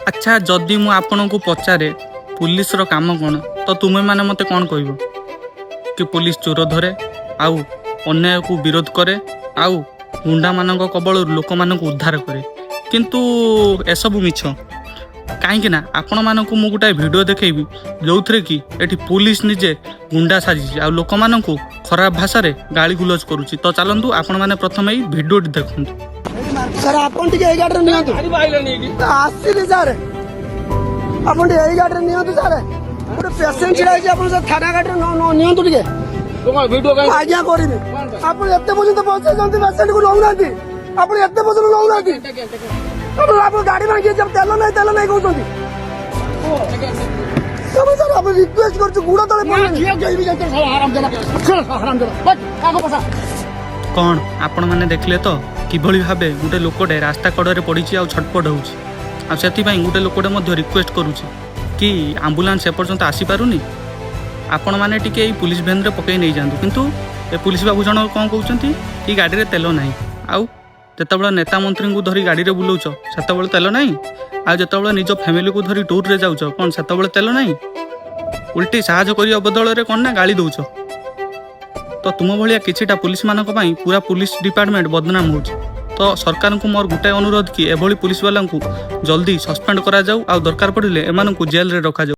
अच्छा जदि मु आपण को पचारे पुलिस रो काम कौन तो तुम्हें माने मते कौन कहब कि पुलिस चोर धरे आउ अन्याय को विरोध करे आउ गुंडा मान कबल लोक मान उद्धार करे किंतु एसबू मिछ कहीं ना आपण मानक मु गोटाए वीडियो देखी जो थे कि एठी पुलिस निजे गुंडा साजी आ लोक मान खराब भाषा रे गाली गुलज करुच्ची। तो चलतु आपण मैंने प्रथम यही वीडियो देखु सर आपन टिके ए गाड़ी नियंतु आसिले सर आपन टिके ए गाड़ी नियंतु सर गोटे पेशेंट छिड़ा छै आपन सर थाना गाड़ी नियंतु टिके तुम्हारा वीडियो का आज्ञा करिनि आपन एते पर्यंत पहुंचे जंती पेशेंट को लौनाती आपन एते पर्यंत लौनाती आपन गाड़ी में जब तेल नहीं कहउछंती सब सर आप रिक्वेस्ट करछु गुडा तले पड़े किया गई भी जंतर हराम देला बस कागो पसा कौन आपण मैंने देखले तो किभली भाबे गोटे लोकटे रास्ता कड़े पड़ी आ छटपट होउछि आ गोटे लोकटे मध्य रिक्वेस्ट करुछि कि आम्बुलांस एपर्यंत आसी पारुनी आपण मैंने टिके पुलिस भैन रे पकई नहीं जातु किंतु ए पुलिस बाबू जन कौन कहते कि गाड़ी रे तेल ना आउ जिते नेता मंत्री को धरी गाड़ी रे बुलाऊच से तेल ना आ जिते निज फैमिली को धरी टूर रे जाऊच कौन से तेल ना उल्टी साहाଯ୍ୟ करिया बदल रे कौन ना गाड़ी दौच तो तुम भाया किछिटा पुलिस मानक पई पूरा पुलिस डिपार्टमेंट बदनाम हो। तो सरकार को मोर गोटाए अनुरोध कि एभली पुलिस वाला को जल्दी सस्पेंड करा जाऊ आ दरकार पड़िले एमानकु जेल रे रखा जाऊ।